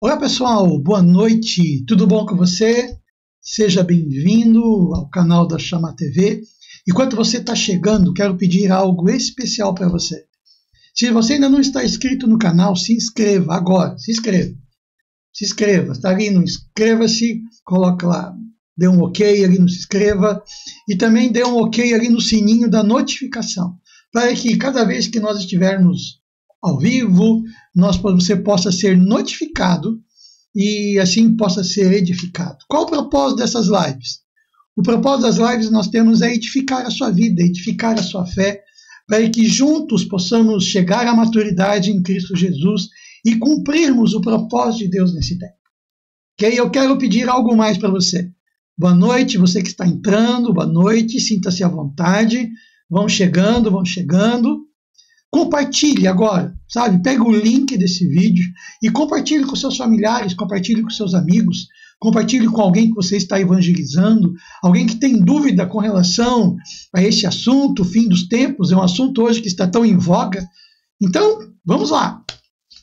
Olá pessoal, boa noite, tudo bom com você? Seja bem-vindo ao canal da Chama TV. Enquanto você está chegando, quero pedir algo especial para você. Se você ainda não está inscrito no canal, se inscreva agora, se inscreva, está ali no inscreva-se, coloca lá, dê um ok ali no se inscreva e também dê um ok ali no sininho da notificação, para que cada vez que nós estivermos ao vivo, você possa ser notificado e assim possa ser edificado. Qual o propósito dessas lives? O propósito das lives nós temos é edificar a sua vida, edificar a sua fé, para que juntos possamos chegar à maturidade em Cristo Jesus e cumprirmos o propósito de Deus nesse tempo. Ok? Eu quero pedir algo mais para você. Boa noite, você que está entrando, boa noite, sinta-se à vontade, vão chegando. Compartilhe agora, sabe? Pega o link desse vídeo e compartilhe com seus familiares, compartilhe com seus amigos, compartilhe com alguém que você está evangelizando, alguém que tem dúvida com relação a esse assunto, o fim dos tempos, é um assunto hoje que está tão em voga. Então, vamos lá,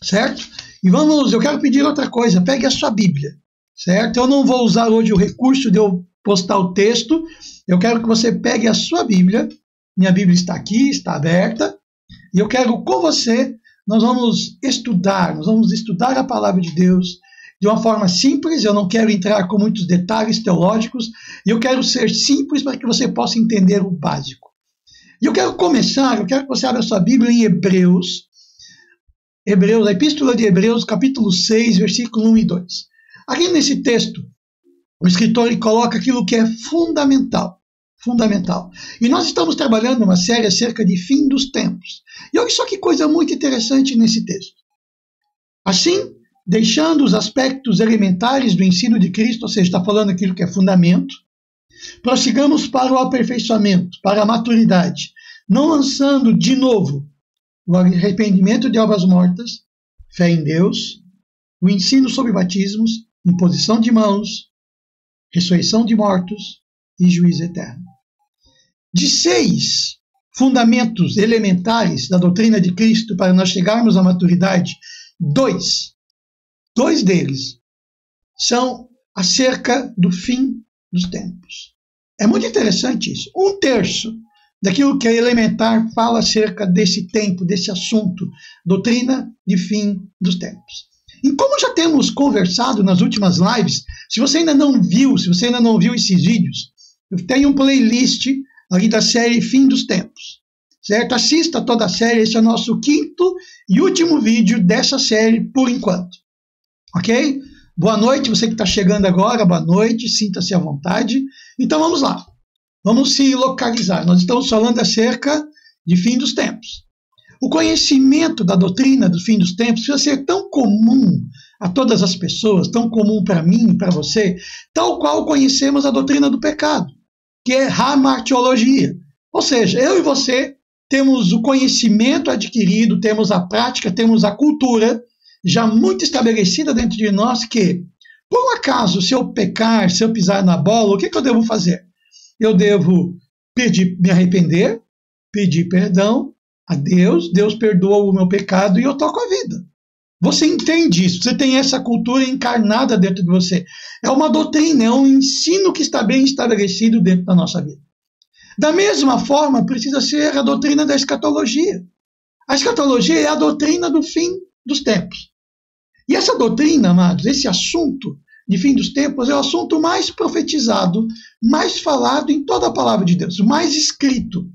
certo? E eu quero pedir outra coisa, pegue a sua Bíblia, certo? Eu não vou usar hoje o recurso de eu postar o texto, eu quero que você pegue a sua Bíblia, minha Bíblia está aqui, está aberta, e eu quero com você, nós vamos estudar a palavra de Deus de uma forma simples, eu não quero entrar com muitos detalhes teológicos, eu quero ser simples para que você possa entender o básico. E eu quero que você abra a sua Bíblia em Hebreus, a Epístola de Hebreus, capítulo 6, versículo 1 e 2. Aqui nesse texto, o escritor coloca aquilo que é fundamental. E nós estamos trabalhando uma série acerca de fim dos tempos. E olha só que coisa muito interessante nesse texto. Assim, deixando os aspectos elementares do ensino de Cristo, ou seja, está falando aquilo que é fundamento, prossigamos para o aperfeiçoamento, para a maturidade, não lançando de novo o arrependimento de obras mortas, fé em Deus, o ensino sobre batismos, imposição de mãos, ressurreição de mortos e juízo eterno. De 6 fundamentos elementares da doutrina de Cristo para nós chegarmos à maturidade, dois deles são acerca do fim dos tempos. É muito interessante isso. 1/3 daquilo que é elementar fala acerca desse tempo, desse assunto, doutrina de fim dos tempos. E como já temos conversado nas últimas lives, se você ainda não viu esses vídeos, eu tenho um playlist ali da série Fim dos Tempos, certo? Assista toda a série, esse é o nosso 5º e último vídeo dessa série por enquanto, ok? Boa noite, você que está chegando agora, boa noite, sinta-se à vontade. Então vamos lá, vamos se localizar, nós estamos falando acerca de fim dos tempos. O conhecimento da doutrina do fim dos tempos vai ser tão comum a todas as pessoas, tão comum para mim e para você, tal qual conhecemos a doutrina do pecado, que é hamartiologia. Ou seja, eu e você temos o conhecimento adquirido, temos a prática, temos a cultura já muito estabelecida dentro de nós que, por um acaso, se eu pecar, se eu pisar na bola, o que eu devo fazer? Eu devo me arrepender, pedir perdão a Deus, Deus perdoa o meu pecado e eu toco a vida. Você entende isso, você tem essa cultura encarnada dentro de você. É uma doutrina, é um ensino que está bem estabelecido dentro da nossa vida. Da mesma forma, precisa ser a doutrina da escatologia. A escatologia é a doutrina do fim dos tempos. E essa doutrina, amados, esse assunto de fim dos tempos é o assunto mais profetizado, mais falado em toda a palavra de Deus, mais escrito.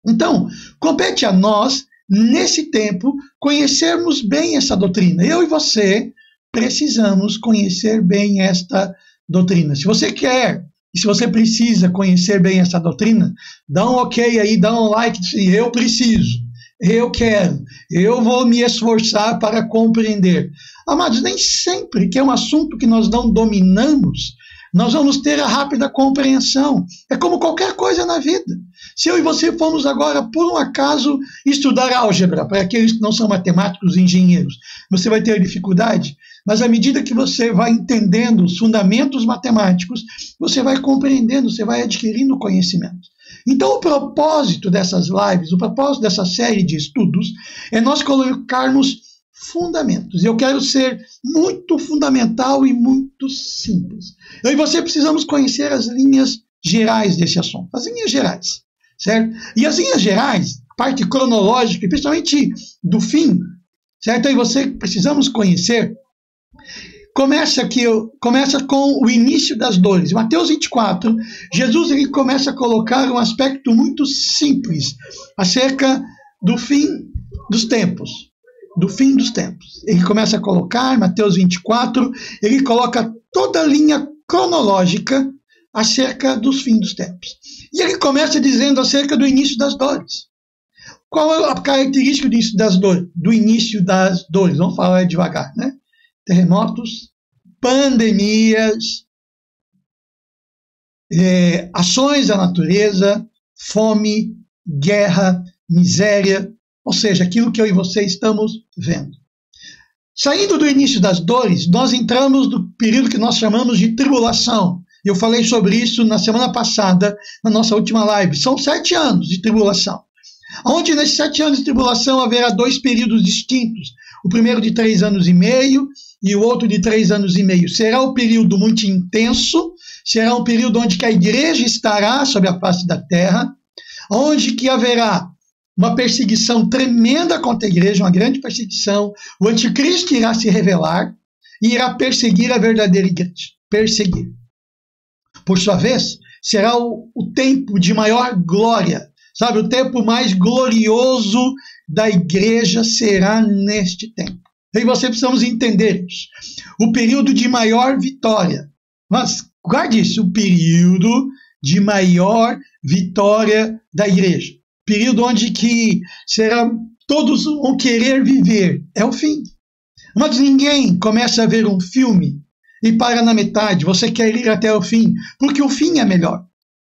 Então, compete a nós, nesse tempo, conhecermos bem essa doutrina. Eu e você precisamos conhecer bem esta doutrina. Se você quer e se você precisa conhecer bem essa doutrina, dá um ok aí, dá um like, eu preciso, eu quero, eu vou me esforçar para compreender. Amados, nem sempre que é um assunto que nós não dominamos, nós vamos ter a rápida compreensão. É como qualquer coisa na vida. Se eu e você formos agora, por um acaso, estudar álgebra, para aqueles que não são matemáticos e engenheiros, você vai ter dificuldade, mas à medida que você vai entendendo os fundamentos matemáticos, você vai compreendendo, você vai adquirindo conhecimento. Então o propósito dessas lives, o propósito dessa série de estudos, é nós colocarmos fundamentos. Eu quero ser muito fundamental e muito simples. Eu e você precisamos conhecer as linhas gerais desse assunto. As linhas gerais, certo? E as linhas gerais, parte cronológica, principalmente do fim, certo? Eu e você precisamos conhecer. Começa com o início das dores. Em Mateus 24, Jesus ele começa a colocar um aspecto muito simples acerca do fim dos tempos. Do fim dos tempos. Ele começa a colocar, Mateus 24, ele coloca toda a linha cronológica acerca dos fins dos tempos. E ele começa dizendo acerca do início das dores. Qual é a característica do início das dores? Do início das dores, vamos falar devagar, né? Terremotos, pandemias, ações da natureza, fome, guerra, miséria, ou seja, aquilo que eu e você estamos vendo. Saindo do início das dores, nós entramos no período que nós chamamos de tribulação. Eu falei sobre isso na semana passada, na nossa última live. São 7 anos de tribulação. Onde nesses 7 anos de tribulação haverá 2 períodos distintos. O primeiro de 3 anos e meio e o outro de 3 anos e meio. Será um período muito intenso, será um período onde que a igreja estará sobre a face da terra, onde que haverá uma perseguição tremenda contra a igreja, uma grande perseguição. O anticristo irá se revelar e irá perseguir a verdadeira igreja. Perseguir. Por sua vez, será o tempo de maior glória. Sabe, o tempo mais glorioso da igreja será neste tempo. E você precisamos entender isso. O período de maior vitória. Mas guarde isso, o período de maior vitória da igreja. Período onde que será todos vão querer viver. É o fim. Mas ninguém começa a ver um filme e para na metade. Você quer ir até o fim, porque o fim é melhor.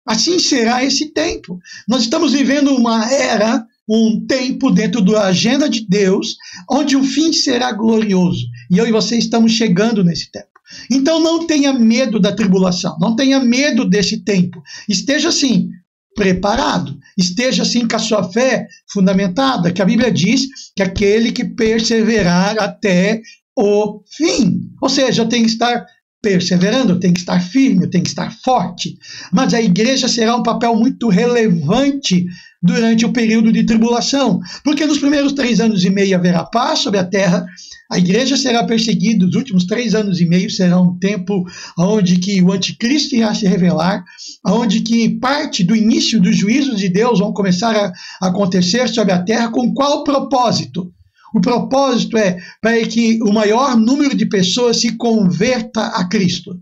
Assim será esse tempo. Nós estamos vivendo uma era, um tempo dentro da agenda de Deus, onde o fim será glorioso. E eu e você estamos chegando nesse tempo. Então não tenha medo da tribulação, não tenha medo desse tempo. Esteja assim, preparado. Esteja assim com a sua fé fundamentada, que a Bíblia diz que aquele que perseverar até o fim. Ou seja, eu tenho que estar perseverando, eu tenho que estar firme, eu tenho que estar forte. Mas a igreja será um papel muito relevante durante o período de tribulação, porque nos primeiros 3 anos e meio haverá paz sobre a terra, a igreja será perseguida, os últimos 3 anos e meio será um tempo onde que o anticristo irá se revelar, onde que parte do início dos juízos de Deus vão começar a acontecer sobre a terra. Com qual propósito? O propósito é para que o maior número de pessoas se converta a Cristo.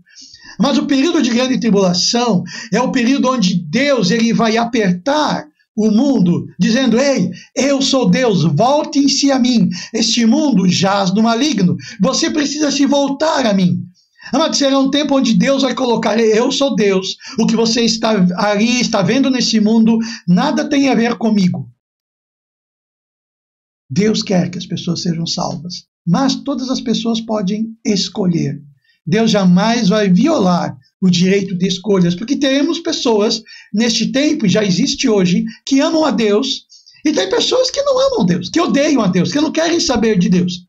Mas o período de grande tribulação é o período onde Deus ele vai apertar o mundo, dizendo: ei, eu sou Deus, voltem-se a mim. Este mundo jaz no maligno. Você precisa se voltar a mim. Mas será um tempo onde Deus vai colocar: eu sou Deus. O que você está ali, está vendo nesse mundo, nada tem a ver comigo. Deus quer que as pessoas sejam salvas, mas todas as pessoas podem escolher. Deus jamais vai violar o direito de escolhas, porque teremos pessoas neste tempo, já existe hoje, que amam a Deus, e tem pessoas que não amam Deus, que odeiam a Deus, que não querem saber de Deus.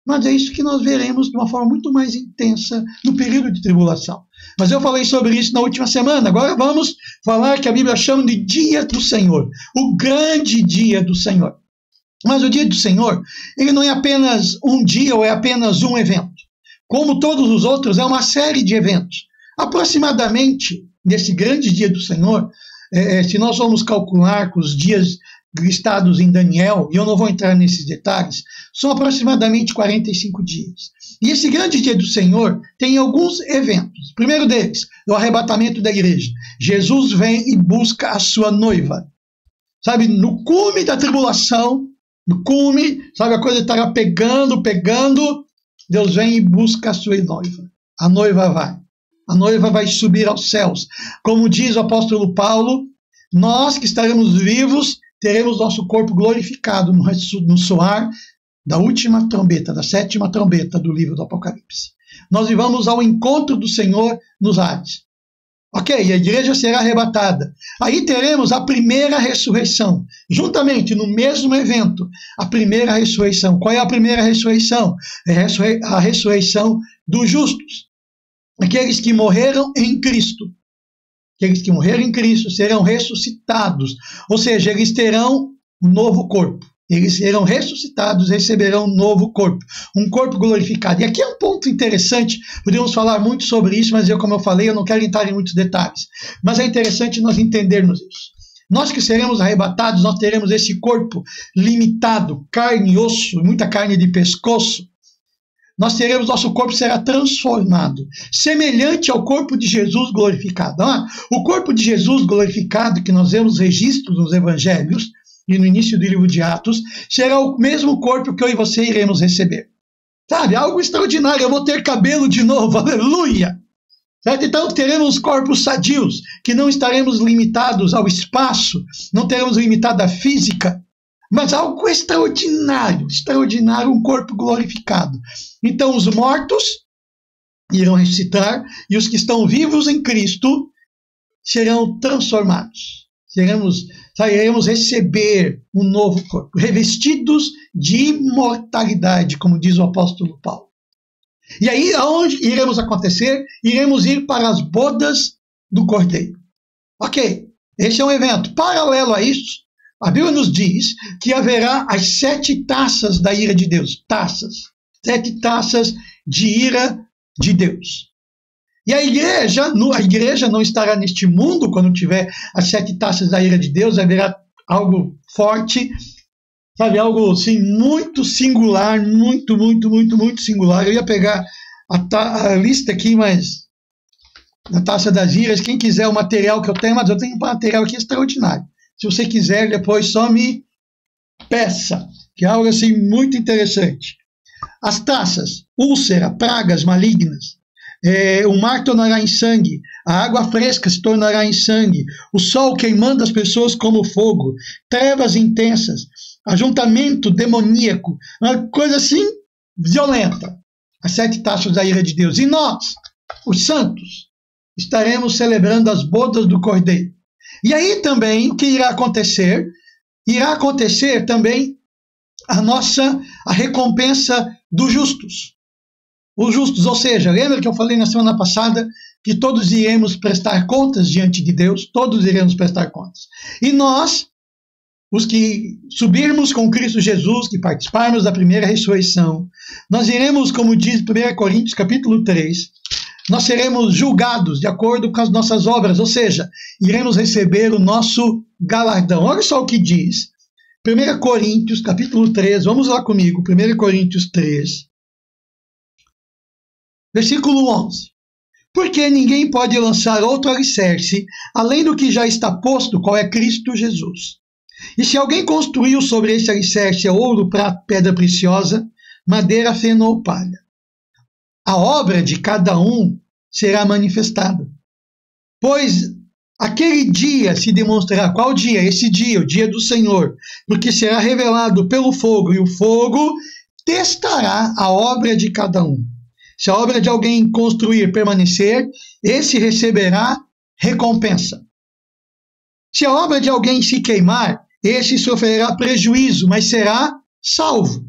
Mas é isso que nós veremos de uma forma muito mais intensa no período de tribulação. Mas eu falei sobre isso na última semana. Agora vamos falar que a Bíblia chama de dia do Senhor, o grande dia do Senhor. Mas o dia do Senhor, ele não é apenas um dia ou é apenas um evento. Como todos os outros, é uma série de eventos. Aproximadamente, nesse grande dia do Senhor, se nós vamos calcular com os dias listados em Daniel, e eu não vou entrar nesses detalhes, são aproximadamente 45 dias. E esse grande dia do Senhor tem alguns eventos. O primeiro deles é o arrebatamento da igreja. Jesus vem e busca a sua noiva. Sabe, no cume da tribulação, no cume, sabe, a coisa estará pegando, Deus vem e busca a sua noiva. A noiva vai subir aos céus. Como diz o apóstolo Paulo, nós que estaremos vivos, teremos nosso corpo glorificado no soar da última trombeta, da 7ª trombeta do livro do Apocalipse. Nós vamos ao encontro do Senhor nos ares. Ok, a igreja será arrebatada. Aí teremos a primeira ressurreição, juntamente no mesmo evento, a primeira ressurreição. Qual é a primeira ressurreição? É a ressurreição dos justos. Aqueles que morreram em Cristo. Aqueles que morreram em Cristo serão ressuscitados, ou seja, eles terão um novo corpo. Eles serão ressuscitados, receberão um novo corpo, um corpo glorificado. E aqui é um ponto interessante, podemos falar muito sobre isso, mas como eu falei, eu não quero entrar em muitos detalhes. Mas é interessante nós entendermos isso. Nós que seremos arrebatados, nós teremos esse corpo limitado, carne e osso, muita carne de pescoço. Nós teremos, nosso corpo será transformado, semelhante ao corpo de Jesus glorificado. O corpo de Jesus glorificado, que nós vemos registros nos evangelhos, e no início do livro de Atos, será o mesmo corpo que eu e você iremos receber. Sabe, algo extraordinário, eu vou ter cabelo de novo, aleluia! Certo? Então teremos corpos sadios, que não estaremos limitados ao espaço, não teremos limitada a física, mas algo extraordinário, extraordinário, um corpo glorificado. Então os mortos irão ressuscitar, e os que estão vivos em Cristo serão transformados. Iremos receber um novo corpo, revestidos de imortalidade, como diz o apóstolo Paulo. E aí, aonde iremos acontecer? Iremos ir para as bodas do Cordeiro. Ok, esse é um evento. Paralelo a isso, a Bíblia nos diz que haverá as 7 taças da ira de Deus. 7 taças de ira de Deus. E a igreja não estará neste mundo quando tiver as 7 taças da ira de Deus, haverá algo forte, sabe, algo assim muito singular, muito singular. Eu ia pegar a lista aqui, mas na taça das iras, quem quiser o material que eu tenho, mas eu tenho um material aqui extraordinário. Se você quiser, depois só me peça, que é algo assim muito interessante. As taças, úlcera, pragas malignas. O mar tornará em sangue, a água fresca se tornará em sangue, o sol queimando as pessoas como fogo, trevas intensas, ajuntamento demoníaco, uma coisa assim violenta. As 7 taças da ira de Deus. E nós, os santos, estaremos celebrando as bodas do Cordeiro. E aí também, o que irá acontecer? Irá acontecer também a recompensa dos justos. Os justos, ou seja, lembra que eu falei na semana passada que todos iremos prestar contas diante de Deus? Todos iremos prestar contas. E nós, os que subirmos com Cristo Jesus, que participarmos da primeira ressurreição, nós iremos, como diz 1 Coríntios capítulo 3, nós seremos julgados de acordo com as nossas obras, ou seja, iremos receber o nosso galardão. Olha só o que diz 1 Coríntios capítulo 3, vamos lá comigo, 1 Coríntios 3, versículo 11. Porque ninguém pode lançar outro alicerce, além do que já está posto, qual é Cristo Jesus. E se alguém construiu sobre esse alicerce ouro, prata, pedra preciosa, madeira, feno ou palha, a obra de cada um será manifestada. Pois aquele dia se demonstrará. Qual dia? Esse dia, o dia do Senhor. Porque será revelado pelo fogo, e o fogo testará a obra de cada um. Se a obra de alguém construir permanecer, esse receberá recompensa. Se a obra de alguém se queimar, esse sofrerá prejuízo, mas será salvo.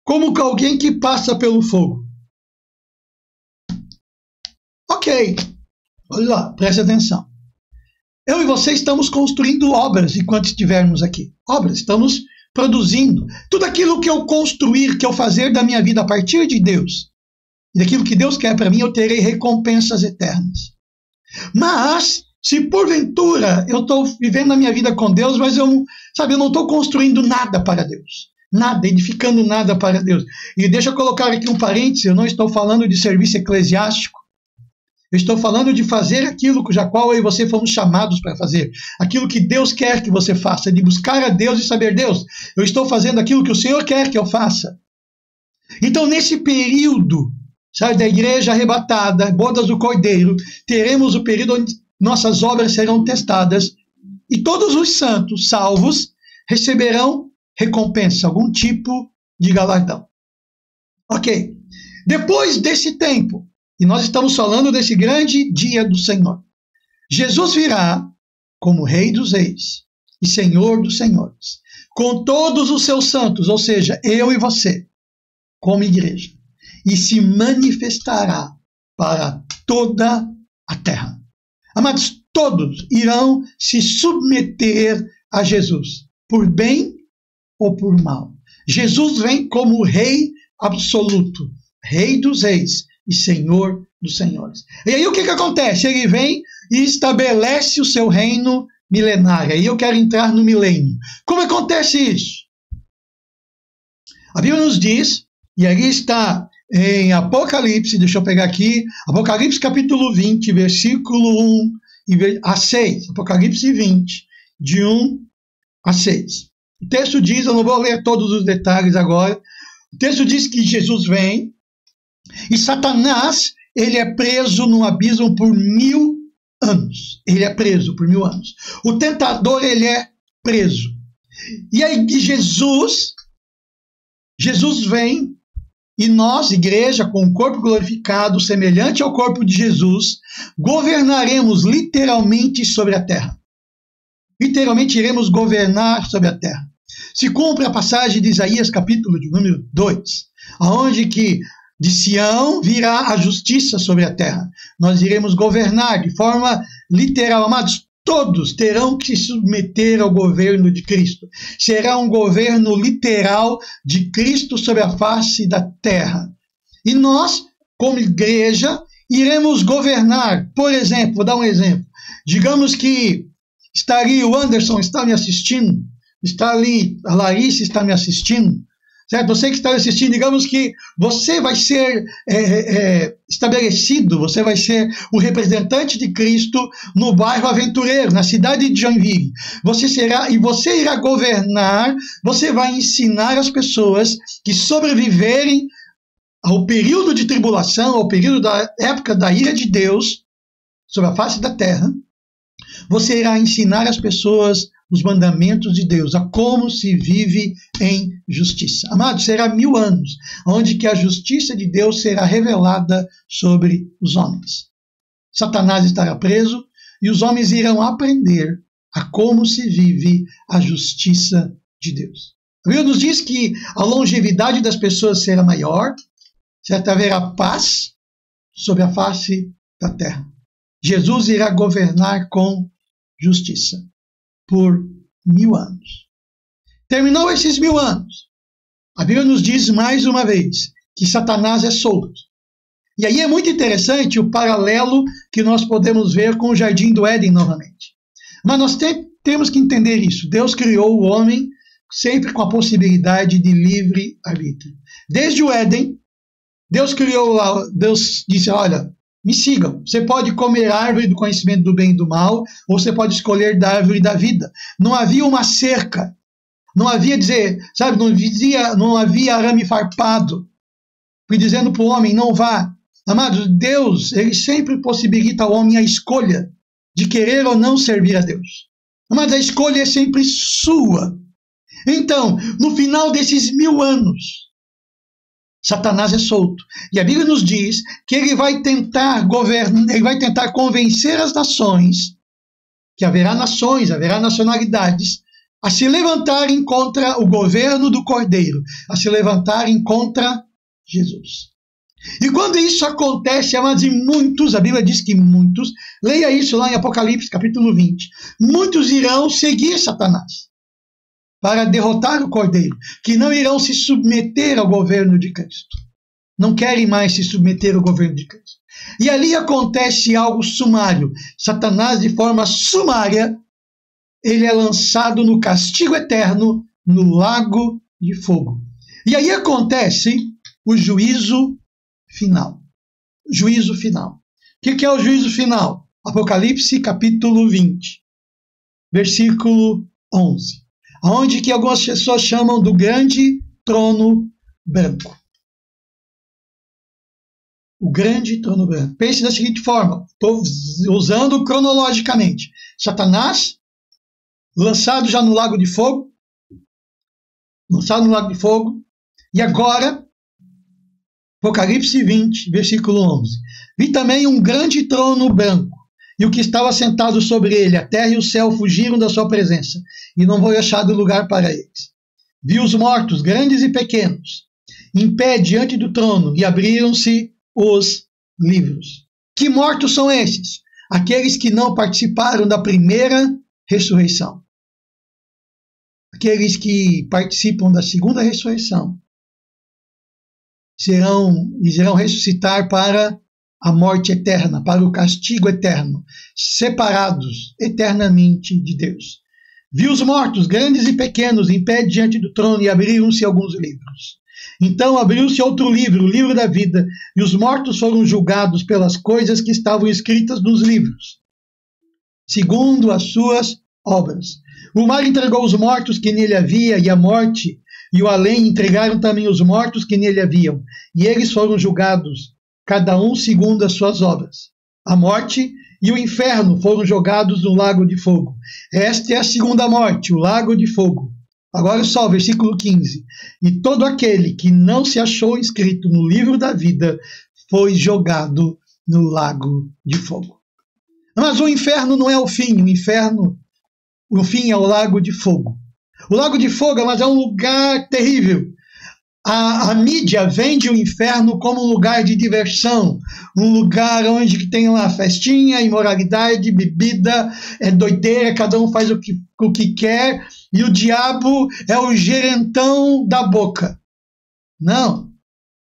Como alguém que passa pelo fogo. Ok, olha lá, preste atenção. Eu e você estamos construindo obras enquanto estivermos aqui. Obras, estamos produzindo. Tudo aquilo que eu construir, que eu fazer da minha vida a partir de Deus, e daquilo que Deus quer para mim, eu terei recompensas eternas. Mas, se porventura eu estou vivendo a minha vida com Deus, mas eu não estou construindo nada para Deus. Nada, edificando nada para Deus. E deixa eu colocar aqui um parêntese, eu não estou falando de serviço eclesiástico. Eu estou falando de fazer aquilo cuja qual eu e você fomos chamados para fazer. Aquilo que Deus quer que você faça, de buscar a Deus e saber Deus. Eu estou fazendo aquilo que o Senhor quer que eu faça. Então, nesse período, sabe, da igreja arrebatada, bodas do Cordeiro, teremos o período onde nossas obras serão testadas e todos os santos salvos receberão recompensa, algum tipo de galardão. Ok. Depois desse tempo, e nós estamos falando desse grande dia do Senhor, Jesus virá como Rei dos Reis e Senhor dos Senhores, com todos os seus santos, ou seja, eu e você, como igreja, e se manifestará para toda a terra. Amados, todos irão se submeter a Jesus, por bem ou por mal. Jesus vem como Rei absoluto, Rei dos Reis e Senhor dos Senhores. E aí o que acontece? Ele vem e estabelece o seu reino milenário. E eu quero entrar no milênio. Como acontece isso? A Bíblia nos diz, e ali está em Apocalipse, deixa eu pegar aqui, Apocalipse capítulo 20, versículo 1 a 6. Apocalipse 20, de 1 a 6. O texto diz, eu não vou ler todos os detalhes agora, o texto diz que Jesus vem e Satanás, ele é preso num abismo por 1000 anos. Ele é preso por 1000 anos. O tentador, ele é preso. E aí Jesus vem e nós, igreja, com o corpo glorificado, semelhante ao corpo de Jesus, governaremos literalmente sobre a terra. Literalmente iremos governar sobre a terra. Se cumpre a passagem de Isaías, capítulo de número 2, onde que de Sião virá a justiça sobre a terra. Nós iremos governar de forma literal. Amados, todos terão que se submeter ao governo de Cristo. Será um governo literal de Cristo sobre a face da terra. E nós, como igreja, iremos governar. Por exemplo, vou dar um exemplo. Digamos que está ali o Anderson, está me assistindo. Está ali a Larissa, está me assistindo. Certo? Você que está me assistindo, digamos que você vai ser estabelecido, você vai ser o representante de Cristo no bairro Aventureiro, na cidade de Joinville. Você irá governar, você vai ensinar as pessoas que sobreviverem ao período de tribulação, ao período da época da ira de Deus sobre a face da terra. Você irá ensinar as pessoas os mandamentos de Deus, a como se vive em justiça. Amados, será 1000 anos, onde que a justiça de Deus será revelada sobre os homens. Satanás estará preso e os homens irão aprender a como se vive a justiça de Deus. A Bíblia nos diz que a longevidade das pessoas será maior, certo? Haverá paz sobre a face da terra. Jesus irá governar com justiça por 1000 anos. Terminou esses 1000 anos. A Bíblia nos diz mais uma vez que Satanás é solto. E aí é muito interessante o paralelo que nós podemos ver com o Jardim do Éden novamente. Mas nós temos que entender isso. Deus criou o homem sempre com a possibilidade de livre arbítrio. Desde o Éden, Deus disse, olha, me sigam. Você pode comer a árvore do conhecimento do bem e do mal, ou você pode escolher da árvore da vida. Não havia uma cerca. Não havia não havia arame farpado. Fui dizendo para o homem, não vá. Amados, Deus, ele sempre possibilita ao homem a escolha de querer ou não servir a Deus. Amados, a escolha é sempre sua. Então, no final desses 1000 anos, Satanás é solto. E a Bíblia nos diz que ele vai tentar governar, ele vai tentar convencer as nações, que haverá nações, haverá nacionalidades, a se levantarem contra o governo do Cordeiro, a se levantarem contra Jesus. E quando isso acontece, amados, e muitos, a Bíblia diz que muitos, leia isso lá em Apocalipse, capítulo 20, muitos irão seguir Satanás para derrotar o Cordeiro, que não irão se submeter ao governo de Cristo. Não querem mais se submeter ao governo de Cristo. E ali acontece algo sumário. Satanás, de forma sumária, ele é lançado no castigo eterno, no lago de fogo. E aí acontece o juízo final. Juízo final. O que é o juízo final? Apocalipse capítulo 20, versículo 11. Onde que algumas pessoas chamam do grande trono branco. O grande trono branco. Pense da seguinte forma, estou usando cronologicamente. Satanás, lançado já no lago de fogo, e agora, Apocalipse 20, versículo 11. Vi também um grande trono branco, e o que estava sentado sobre ele. A terra e o céu fugiram da sua presença, e não foi achado lugar para eles. Vi os mortos, grandes e pequenos, em pé diante do trono, e abriram-se os livros. Que mortos são esses? Aqueles que não participaram da primeira ressurreição. Aqueles que participam da segunda ressurreição irão ressuscitar para a morte eterna, para o castigo eterno, separados eternamente de Deus. Vi os mortos, grandes e pequenos, em pé diante do trono, e abriram-se alguns livros. Então abriu-se outro livro, o livro da vida, e os mortos foram julgados pelas coisas que estavam escritas nos livros, segundo as suas obras. O mar entregou os mortos que nele havia, e a morte e o além entregaram também os mortos que nele haviam, e eles foram julgados, cada um segundo as suas obras. A morte e o inferno foram jogados no lago de fogo. Esta é a segunda morte, o lago de fogo. Agora só, versículo 15. E todo aquele que não se achou inscrito no livro da vida foi jogado no lago de fogo. Mas o inferno não é o fim, o fim é o lago de fogo. O lago de fogo, mas é um lugar terrível. A mídia vende o inferno como um lugar de diversão, um lugar onde que tem lá festinha, imoralidade, bebida, doideira, cada um faz o que quer, e o diabo é o gerentão da boca. Não.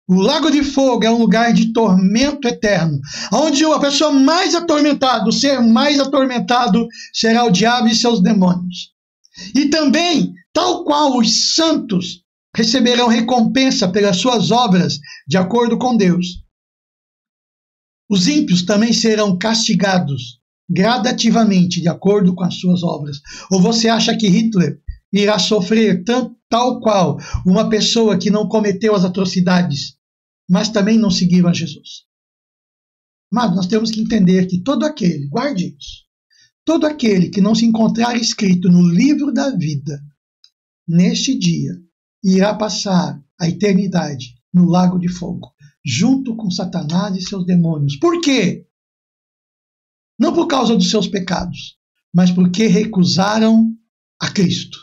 O lago de fogo é um lugar de tormento eterno, onde a pessoa mais atormentada, o ser mais atormentado, será o diabo e seus demônios. E também, tal qual os santos receberão recompensa pelas suas obras de acordo com Deus, os ímpios também serão castigados gradativamente de acordo com as suas obras. Ou você acha que Hitler irá sofrer tal qual uma pessoa que não cometeu as atrocidades, mas também não seguiu a Jesus? Mas nós temos que entender que todo aquele, guarde isso, todo aquele que não se encontrar escrito no livro da vida, neste dia, irá passar a eternidade no lago de fogo, junto com Satanás e seus demônios. Por quê? Não por causa dos seus pecados, mas porque recusaram a Cristo.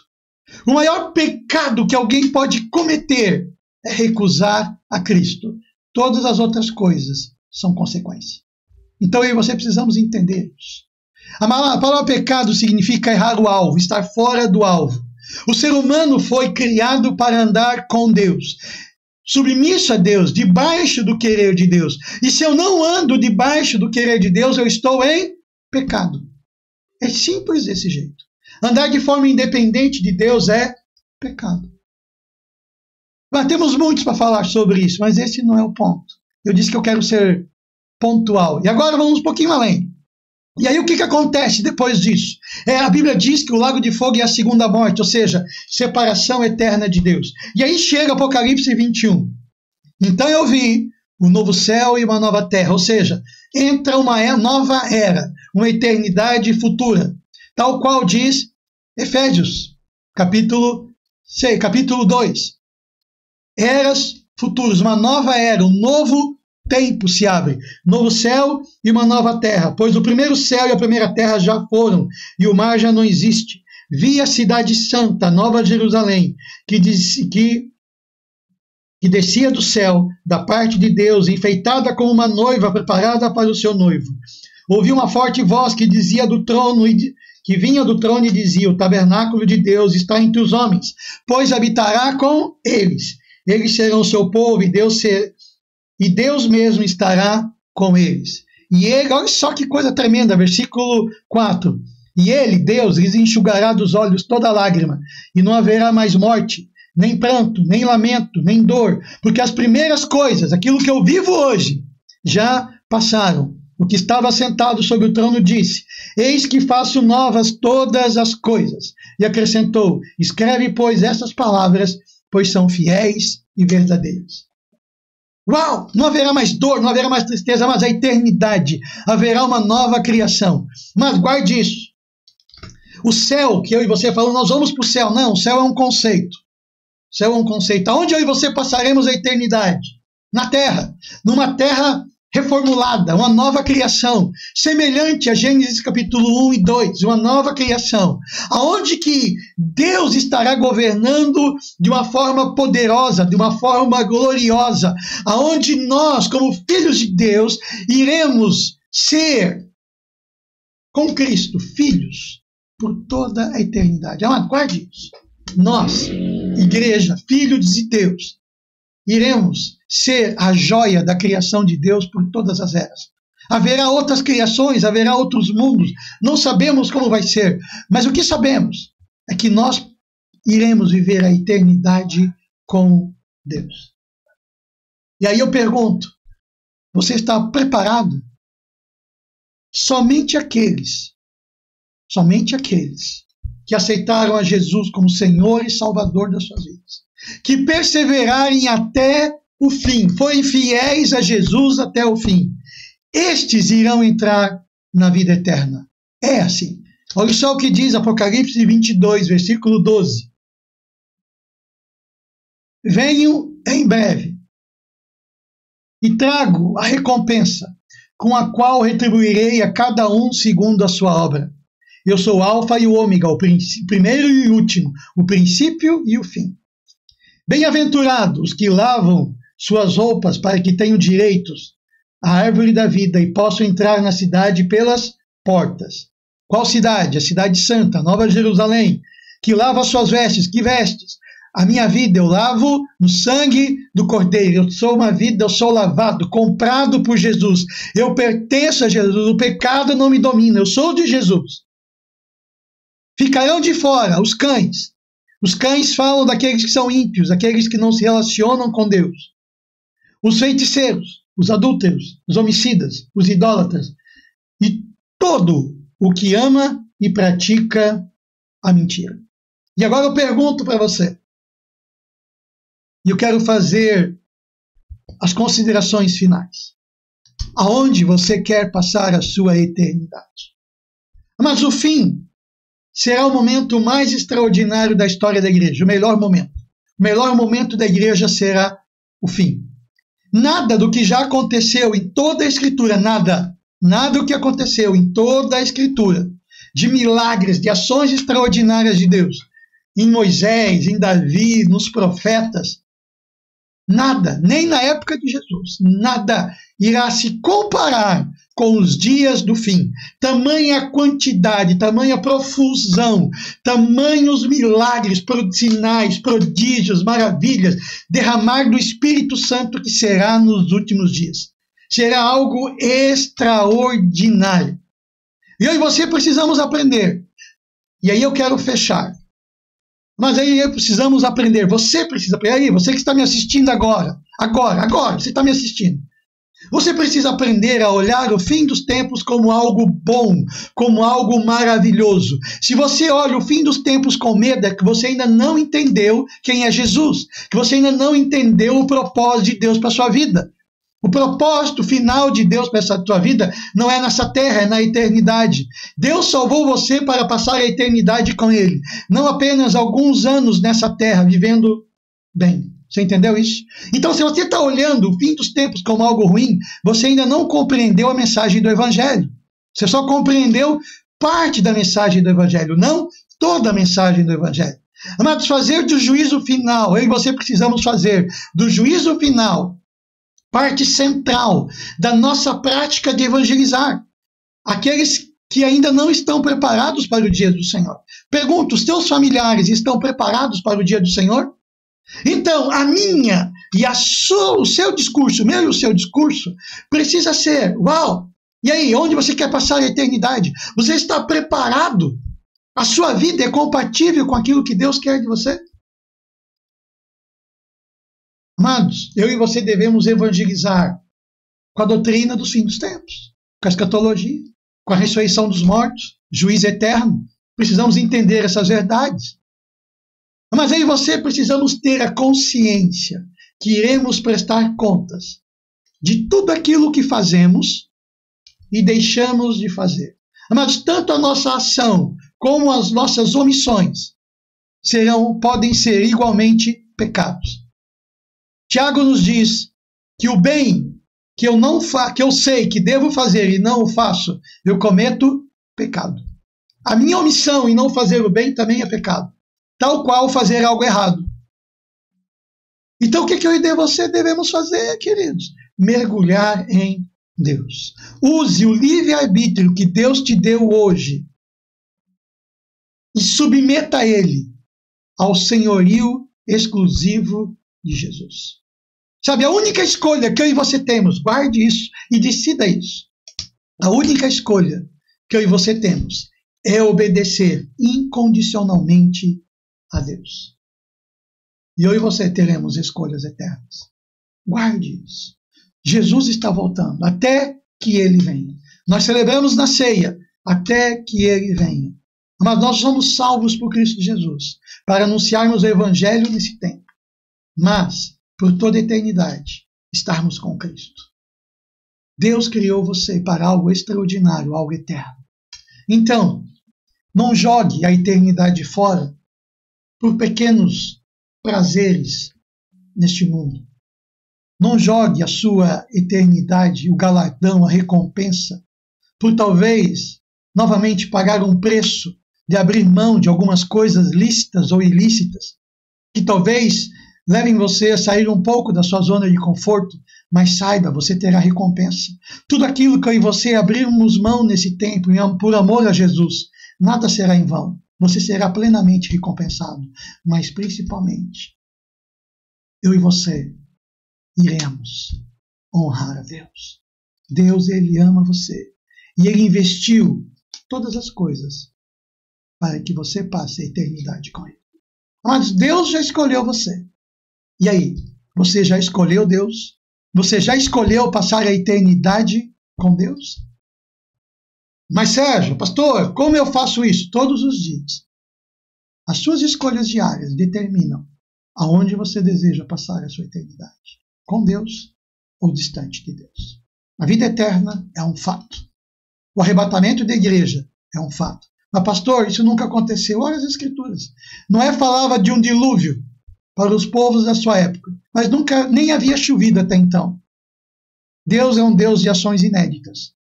O maior pecado que alguém pode cometer é recusar a Cristo. Todas as outras coisas são consequência. Então eu e você precisamos entender isso. A palavra pecado significa errar o alvo, estar fora do alvo. O ser humano foi criado para andar com Deus, submisso a Deus, debaixo do querer de Deus. E se eu não ando debaixo do querer de Deus, eu estou em pecado. É simples desse jeito. Andar de forma independente de Deus é pecado. Mas temos muitos para falar sobre isso, mas esse não é o ponto. Eu disse que eu quero ser pontual. E agora vamos um pouquinho além. E aí o que acontece depois disso? A Bíblia diz que o lago de fogo é a segunda morte, ou seja, separação eterna de Deus. E aí chega Apocalipse 21. Então eu vi um novo céu e uma nova terra, ou seja, entra uma nova era, uma eternidade futura, tal qual diz Efésios, capítulo 2. Eras futuras, uma nova era, um novo tempo se abre, novo céu e uma nova terra, pois o primeiro céu e a primeira terra já foram, e o mar já não existe. Vi a cidade santa, Nova Jerusalém, que descia do céu, da parte de Deus, enfeitada como uma noiva preparada para o seu noivo. Ouvi uma forte voz que dizia do trono, que vinha do trono e dizia: o tabernáculo de Deus está entre os homens, pois habitará com eles. Eles serão seu povo e Deus mesmo estará com eles. E ele, olha só que coisa tremenda, versículo 4. E ele, Deus, lhes enxugará dos olhos toda lágrima, e não haverá mais morte, nem pranto, nem lamento, nem dor, porque as primeiras coisas, aquilo que eu vivo hoje, já passaram. O que estava sentado sobre o trono disse: eis que faço novas todas as coisas. E acrescentou: escreve, pois, essas palavras, pois são fiéis e verdadeiras. Uau! Não haverá mais dor, não haverá mais tristeza, mas a eternidade. Haverá uma nova criação. Mas guarde isso. O céu, que eu e você falamos, nós vamos para o céu. Não, o céu é um conceito. O céu é um conceito. Aonde eu e você passaremos a eternidade? Na terra. Numa terra reformulada, uma nova criação, semelhante a Gênesis capítulo 1 e 2, uma nova criação, aonde que Deus estará governando de uma forma poderosa, de uma forma gloriosa, aonde nós, como filhos de Deus, iremos ser, com Cristo, filhos por toda a eternidade. Amado, guarde isso. Nós, igreja, filhos de Deus, iremos ser a joia da criação de Deus por todas as eras. Haverá outras criações, haverá outros mundos, não sabemos como vai ser, mas o que sabemos é que nós iremos viver a eternidade com Deus. E aí eu pergunto, você está preparado? Somente aqueles que aceitaram a Jesus como Senhor e Salvador das suas vidas, que perseverarem até o fim, forem fiéis a Jesus até o fim, estes irão entrar na vida eterna. É assim. Olha só o que diz Apocalipse 22, versículo 12. Venho em breve e trago a recompensa, com a qual retribuirei a cada um segundo a sua obra. Eu sou o Alfa e o Ômega, o primeiro e o último, o princípio e o fim. Bem-aventurados os que lavam suas roupas para que tenham direitos à árvore da vida e possam entrar na cidade pelas portas. Qual cidade? A cidade santa, Nova Jerusalém, que lava suas vestes. Que vestes? A minha vida eu lavo no sangue do Cordeiro. Eu sou uma vida, eu sou lavado, comprado por Jesus. Eu pertenço a Jesus, o pecado não me domina, eu sou de Jesus. Ficarão de fora os cães. Os cães falam daqueles que são ímpios, aqueles que não se relacionam com Deus. Os feiticeiros, os adúlteros, os homicidas, os idólatras e todo o que ama e pratica a mentira. E agora eu pergunto para você, e eu quero fazer as considerações finais. Aonde você quer passar a sua eternidade? Mas o fim será o momento mais extraordinário da história da igreja, o melhor momento. O melhor momento da igreja será o fim. Nada do que já aconteceu em toda a Escritura, nada do que aconteceu em toda a Escritura, de milagres, de ações extraordinárias de Deus, em Moisés, em Davi, nos profetas, nada, nem na época de Jesus, nada irá se comparar com os dias do fim. Tamanha quantidade, tamanha profusão, tamanhos milagres, sinais, prodígios, maravilhas, derramar do Espírito Santo que será nos últimos dias. Será algo extraordinário. E eu e você precisamos aprender. E aí eu quero fechar. Mas aí precisamos aprender. Você precisa aprender. Aí, você que está me assistindo agora, você está me assistindo. Você precisa aprender a olhar o fim dos tempos como algo bom, como algo maravilhoso. Se você olha o fim dos tempos com medo, é que você ainda não entendeu quem é Jesus, que você ainda não entendeu o propósito de Deus para a sua vida. O propósito final de Deus para essa tua vida não é nessa terra, é na eternidade. Deus salvou você para passar a eternidade com Ele, não apenas alguns anos nessa terra, vivendo bem. Você entendeu isso? Então, se você está olhando o fim dos tempos como algo ruim, você ainda não compreendeu a mensagem do Evangelho. Você só compreendeu parte da mensagem do Evangelho, não toda a mensagem do Evangelho. Amados, fazer do juízo final, eu e você precisamos fazer do juízo final parte central da nossa prática de evangelizar aqueles que ainda não estão preparados para o dia do Senhor. Pergunto, os teus familiares estão preparados para o dia do Senhor? Então, a minha e o seu discurso, o meu e o seu discurso, precisa ser, uau, e aí, onde você quer passar a eternidade? Você está preparado? A sua vida é compatível com aquilo que Deus quer de você? Amados, eu e você devemos evangelizar com a doutrina dos fins dos tempos, com a escatologia, com a ressurreição dos mortos, juízo eterno. Precisamos entender essas verdades. Mas eu e você precisamos ter a consciência que iremos prestar contas de tudo aquilo que fazemos e deixamos de fazer. Mas tanto a nossa ação como as nossas omissões podem ser igualmente pecados. Tiago nos diz que o bem que eu sei que devo fazer e não o faço, eu cometo pecado. A minha omissão em não fazer o bem também é pecado, tal qual fazer algo errado. Então o que eu e você devemos fazer, queridos? Mergulhar em Deus. Use o livre-arbítrio que Deus te deu hoje e submeta ele ao senhorio exclusivo de Jesus. Sabe, a única escolha que eu e você temos, guarde isso e decida isso. A única escolha que eu e você temos é obedecer incondicionalmente a Deus. E eu e você teremos escolhas eternas. Guarde isso. Jesus está voltando até que ele venha. Nós celebramos na ceia até que ele venha. Mas nós somos salvos por Cristo Jesus para anunciarmos o evangelho nesse tempo. Mas, por toda a eternidade, estarmos com Cristo. Deus criou você para algo extraordinário, algo eterno. Então, não jogue a eternidade fora por pequenos prazeres neste mundo. Não jogue a sua eternidade, o galardão, a recompensa, por talvez novamente pagar um preço de abrir mão de algumas coisas lícitas ou ilícitas, que talvez levem você a sair um pouco da sua zona de conforto, mas saiba, você terá recompensa. Tudo aquilo que eu e você abrirmos mão nesse tempo, por amor a Jesus, nada será em vão. Você será plenamente recompensado, mas principalmente, eu e você iremos honrar a Deus. Deus, ele ama você. E ele investiu todas as coisas para que você passe a eternidade com ele. Mas Deus já escolheu você. E aí, você já escolheu Deus? Você já escolheu passar a eternidade com Deus? Mas Sérgio, pastor, como eu faço isso? Todos os dias. As suas escolhas diárias determinam aonde você deseja passar a sua eternidade. Com Deus ou distante de Deus. A vida eterna é um fato. O arrebatamento da igreja é um fato. Mas pastor, isso nunca aconteceu. Olha as escrituras. Noé falava de um dilúvio para os povos da sua época, mas nunca nem havia chovido até então. Deus é um Deus de ações inéditas.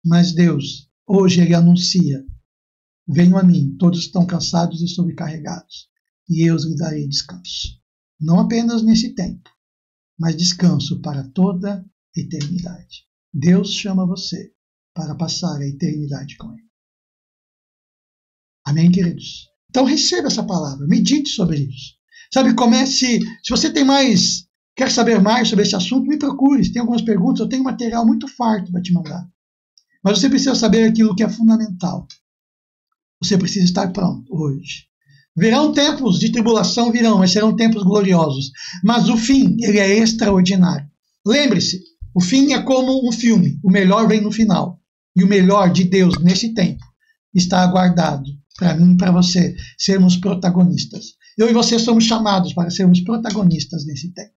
Mas Deus, hoje ele anuncia: venham a mim, todos estão cansados e sobrecarregados, e eu lhes darei descanso. Não apenas nesse tempo, mas descanso para toda a eternidade. Deus chama você para passar a eternidade com ele. Amém, queridos? Então receba essa palavra, medite sobre isso. Sabe, comece, se você quer saber mais sobre esse assunto, me procure. Se tem algumas perguntas, eu tenho material muito farto para te mandar. Mas você precisa saber aquilo que é fundamental. Você precisa estar pronto hoje. Virão tempos de tribulação, mas serão tempos gloriosos. Mas o fim, ele é extraordinário. Lembre-se, o fim é como um filme. O melhor vem no final. E o melhor de Deus nesse tempo está aguardado para mim e para você sermos protagonistas. Eu e você somos chamados para sermos protagonistas nesse tempo.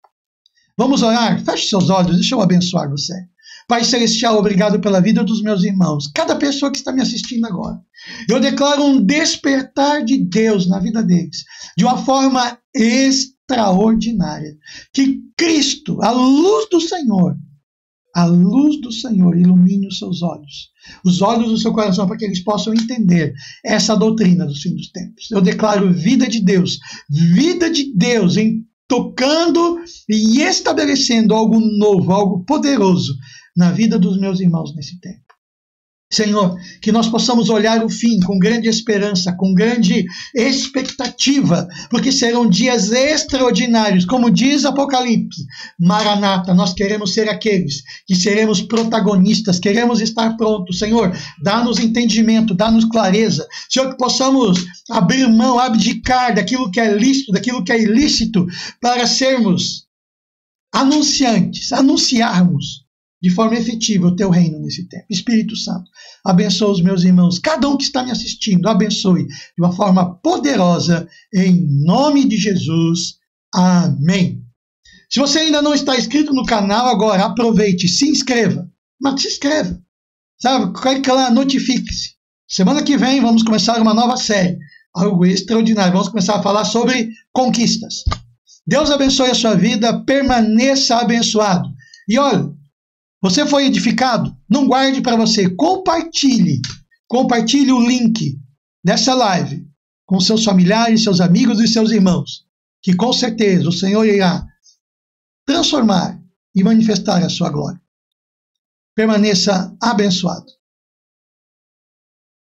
Vamos orar? Feche seus olhos, deixa eu abençoar você. Pai Celestial, obrigado pela vida dos meus irmãos, cada pessoa que está me assistindo agora. Eu declaro um despertar de Deus na vida deles, de uma forma extraordinária. Que Cristo, a luz do Senhor, ilumine os seus olhos, os olhos do seu coração, para que eles possam entender essa doutrina dos fins dos tempos. Eu declaro vida de Deus em tocando e estabelecendo algo novo, algo poderoso na vida dos meus irmãos nesse tempo. Senhor, que nós possamos olhar o fim com grande esperança, com grande expectativa, porque serão dias extraordinários, como diz Apocalipse. Maranata, nós queremos ser aqueles que seremos protagonistas, queremos estar prontos. Senhor, dá-nos entendimento, dá-nos clareza. Senhor, que possamos abrir mão, abdicar daquilo que é lícito, daquilo que é ilícito, para sermos anunciarmos de forma efetiva o teu reino nesse tempo. Espírito Santo, abençoa os meus irmãos, cada um que está me assistindo, abençoe de uma forma poderosa, em nome de Jesus. Amém. Se você ainda não está inscrito no canal, agora aproveite, se inscreva. Mas se inscreva, sabe? Clique lá, notifique-se. Semana que vem vamos começar uma nova série, algo extraordinário. Vamos começar a falar sobre conquistas. Deus abençoe a sua vida, permaneça abençoado. E olha, você foi edificado? Não guarde para você, compartilhe. Compartilhe o link dessa live com seus familiares, seus amigos e seus irmãos, que com certeza o Senhor irá transformar e manifestar a sua glória. Permaneça abençoado.